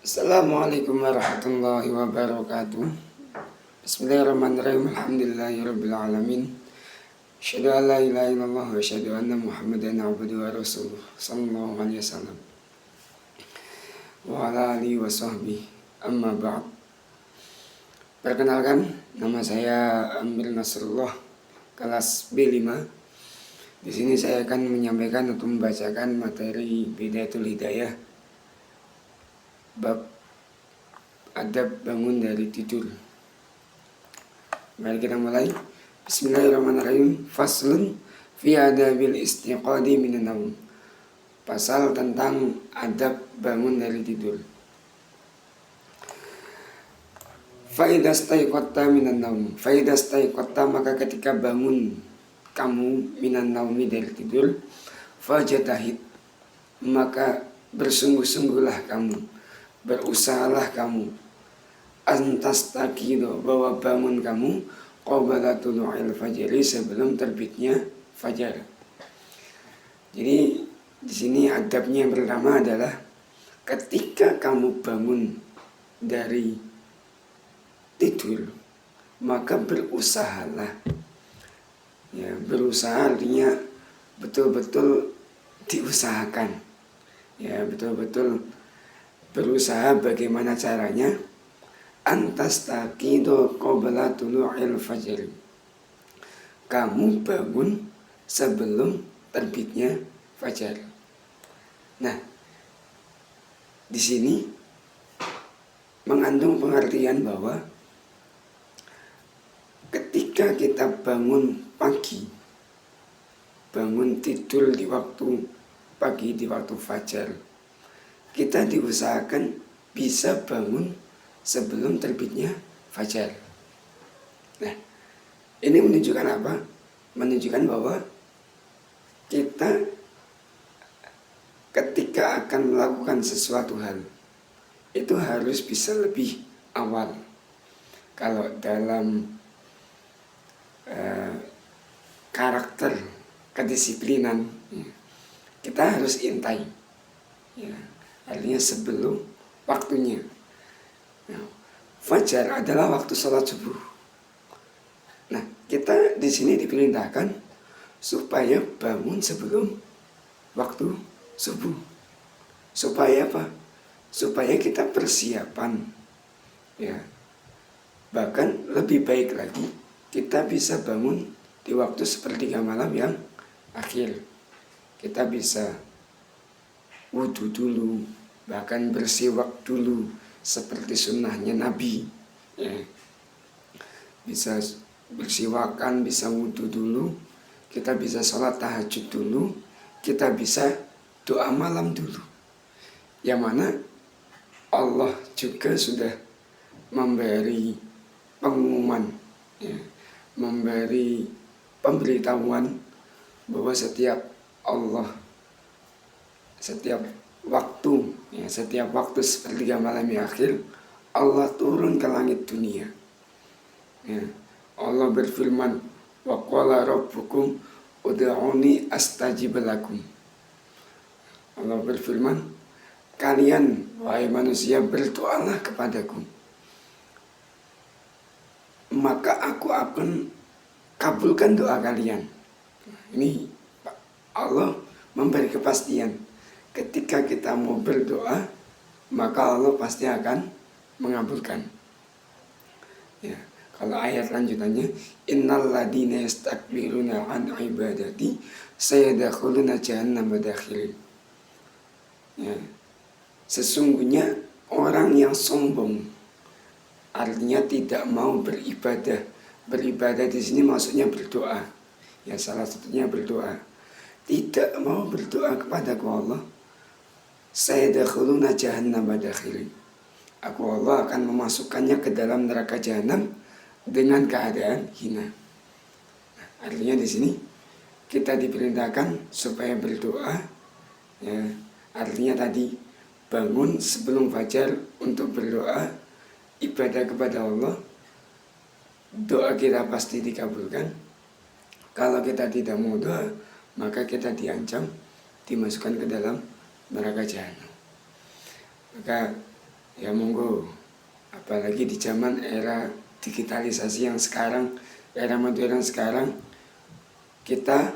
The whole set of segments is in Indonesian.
Assalamualaikum warahmatullahi wabarakatuh. Bismillahirrahmanirrahim. Alhamdulillahirabbil alamin. Asyhadu an la ilaha illallah wa asyhadu anna Muhammadan abduhu wa rasuluh sallallahu alaihi wasallam wa ala alihi wa sahbihi. Amma ba'd. Perkenalkan, nama saya Amir Nasrullah, kelas B5. Di sini saya akan menyampaikan atau membacakan materi Bidayatul Hidayah bab adab bangun dari tidur. Mari kita mulai. Bismillahirrahmanirrahim. Faslun fi adabil istiqadi minan naum. Pasal tentang adab bangun dari tidur. Fa idza staiqatta minan naum. Fa idza staiqatta, maka ketika bangun kamu minan naumi dari tidur, fajtahid, maka bersungguh-sungguhlah kamu, berusahalah kamu, antastaqido, bahwa bangun kamu qabla tulu'il fajri, sebelum terbitnya fajar. Jadi di sini adabnya yang pertama adalah ketika kamu bangun dari tidur, maka berusahalah. Ya, berusaha artinya betul-betul diusahakan. Ya, betul-betul berusaha bagaimana caranya antastaqido qabla tulu'il fajr. Kamu bangun sebelum terbitnya fajar. Nah, di sini mengandung pengertian bahwa ketika kita bangun pagi, bangun tidur di waktu pagi, di waktu fajar, kita diusahakan bisa bangun sebelum terbitnya fajar. Nah, ini menunjukkan apa? Menunjukkan bahwa kita ketika akan melakukan sesuatu hal, itu harus bisa lebih awal. Kalau dalam karakter kedisiplinan, kita harus intai, ya, artinya sebelum waktunya. Nah, fajar adalah waktu sholat subuh. Nah, kita di sini diperintahkan supaya bangun sebelum waktu subuh. Supaya apa? Supaya kita persiapan, ya. Bahkan lebih baik lagi, kita bisa bangun di waktu sepertiga malam yang akhir. Kita bisa wudhu dulu, bahkan bersiwak dulu seperti sunnahnya Nabi, ya. Bisa bersiwakan, bisa wudhu dulu, kita bisa sholat tahajud dulu, kita bisa doa malam dulu, yang mana Allah juga sudah memberi pengumuman, ya, memberi pemberitahuan bahwa setiap waktu, ya, setiap waktu sepertiga malam yang akhir, Allah turun ke langit dunia. Ya, Allah berfirman, wa qala rabbukum ud'uni astajib lakum. Allah berfirman, kalian wahai manusia berdoalah kepadaku, maka aku akan kabulkan doa kalian. Ini Allah memberi kepastian, ketika kita mau berdoa, maka Allah pasti akan mengabulkan. Ya, kalau ayat lanjutannya, innal ladina yastakbiruna an ibadati sayadkhuluna jahannama dakhirin. Ya, sesungguhnya orang yang sombong, artinya tidak mau beribadah. Beribadah di sini maksudnya berdoa. Ya, salah satunya berdoa. Tidak mau berdoa kepada Allah, sayadkhuluna jahannama dakhirin. Allah akan memasukkannya ke dalam neraka jahanam dengan keadaan hina. Artinya di sini kita diperintahkan supaya berdoa, ya. Artinya tadi bangun sebelum fajar untuk berdoa, ibadah kepada Allah. Doa kita pasti dikabulkan. Kalau kita tidak mau doa, maka kita diancam dimasukkan ke dalam neraka jahanam. Maka Ya monggo, apalagi di zaman era digitalisasi yang sekarang, era modern sekarang, kita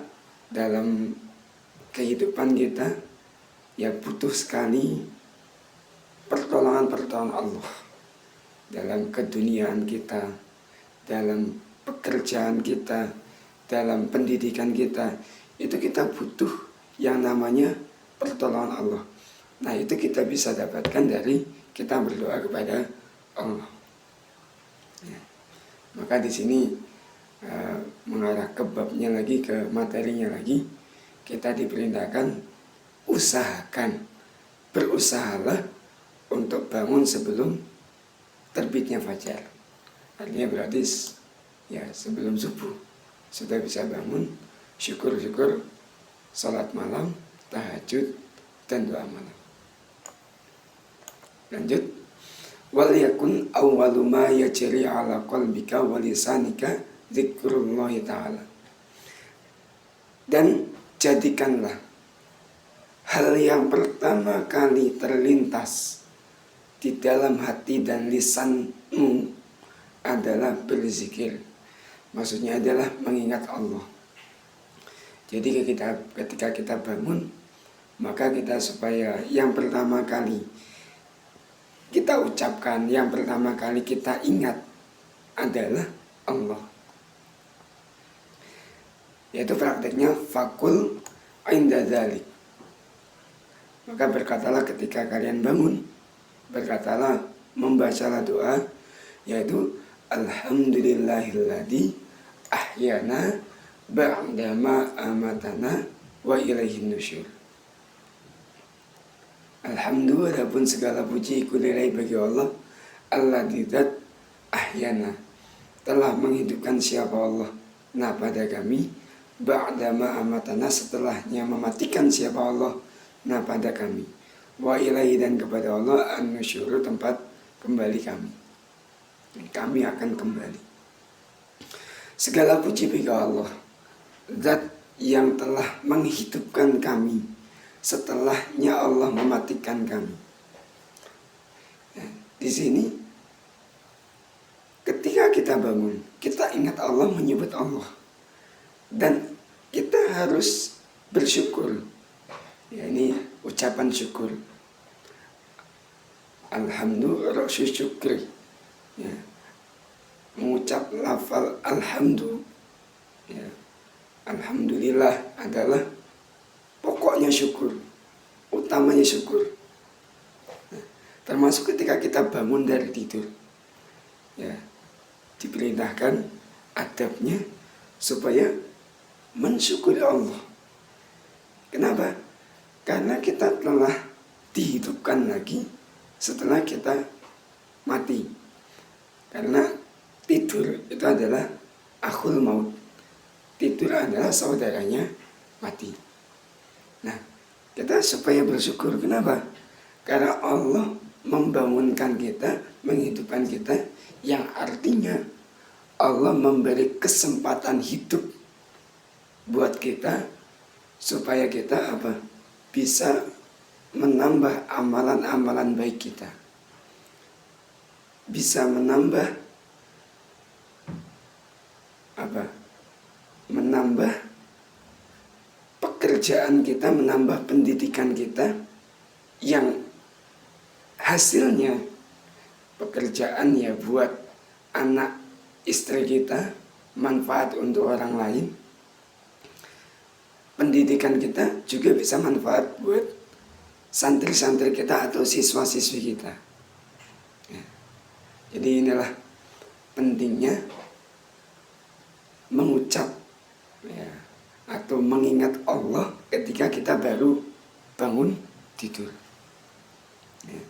dalam kehidupan kita ya butuh sekali pertolongan Allah dalam keduniaan kita, dalam pekerjaan kita, dalam pendidikan kita. Itu kita butuh yang namanya pertolongan Allah. Nah, itu kita bisa dapatkan dari kita berdoa kepada Allah. Ya. Maka di sini mengarah ke babnya lagi, ke materinya lagi, kita diperintahkan berusahalah untuk bangun sebelum terbitnya fajar. Artinya berarti ya sebelum subuh sudah bisa bangun, syukur-syukur, salat malam, tahajud, dan doa malam. Lanjut. Wal yakun awwalu ma yajri ala qalbika wa lisanika dzikrullahi ta'ala. Dan jadikanlah hal yang pertama kali terlintas di dalam hati dan lisanmu adalah berzikir. Maksudnya adalah mengingat Allah. Jadi ketika kita bangun, maka kita supaya yang pertama kali kita ucapkan, yang pertama kali kita ingat adalah Allah. Yaitu prakteknya fakul inda dzalik. Maka berkatalah ketika kalian bangun, berkatalah, membacalah doa, yaitu alhamdulillahilladzi ahyana ba'dama amatana wa ilaihin nusyur. Alhamdulillah, pun segala puji kulilai bagi Allah, alladzi dzat ahyana, telah menghidupkan siapa Allah, nah pada kami, ba'dama amatana, setelahnya mematikan siapa Allah, nah pada kami, wa ilaihi, dan kepada Allah, an-nusyur, tempat kembali kami. Kami akan kembali. Segala puji bagi Allah, zat yang telah menghidupkan kami setelahnya Allah mematikan kami. Di sini ketika kita bangun, kita ingat Allah, menyebut Allah, dan kita harus bersyukur. Ya, ini ucapan syukur. Alhamdulillah, syukri. Ya. Mengucap lafal alhamdulillah. Ya. Alhamdulillah adalah pokoknya syukur, utamanya syukur. Nah, termasuk ketika kita bangun dari tidur, ya, diperintahkan adabnya supaya mensyukuri Allah. Kenapa? Karena kita telah dihidupkan lagi setelah kita mati. Karena tidur itu adalah akhul maut. Tidur adalah saudaranya mati. Nah, kita supaya bersyukur. Kenapa? Karena Allah membangunkan kita, menghidupkan kita, yang artinya Allah memberi kesempatan hidup buat kita supaya kita bisa menambah amalan-amalan baik kita, bisa menambah pekerjaan kita, menambah pendidikan kita, yang hasilnya pekerjaan ya buat anak istri kita, manfaat untuk orang lain. Pendidikan kita juga bisa manfaat buat santri-santri kita atau siswa-siswi kita. Ya. Jadi inilah pentingnya mengucap, ya, atau mengingat Allah ketika kita baru bangun tidur. Ya.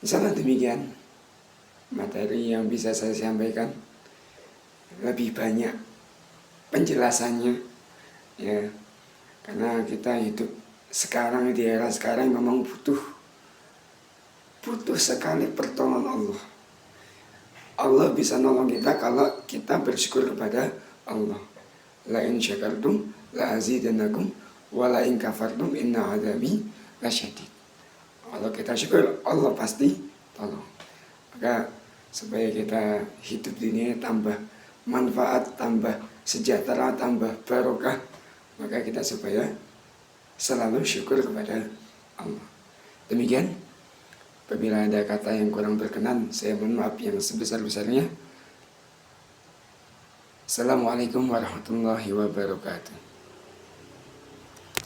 Misalnya demikian materi yang bisa saya sampaikan, lebih banyak penjelasannya, ya, karena kita hidup sekarang di era sekarang memang butuh sekali pertolongan Allah. Allah bisa nolong kita kalau kita bersyukur kepada Allah. La in syakartum la azidannakum wa la in kafartum inna adzabi lasyadid. Kalau kita syukur, Allah pasti tolong. Maka supaya kita hidup di dunia tambah manfaat, tambah sejahtera, tambah barokah, maka kita supaya selalu syukur kepada Allah. Demikian, apabila ada kata yang kurang berkenan, saya mohon maaf yang sebesar-besarnya. Assalamualaikum warahmatullahi wabarakatuh.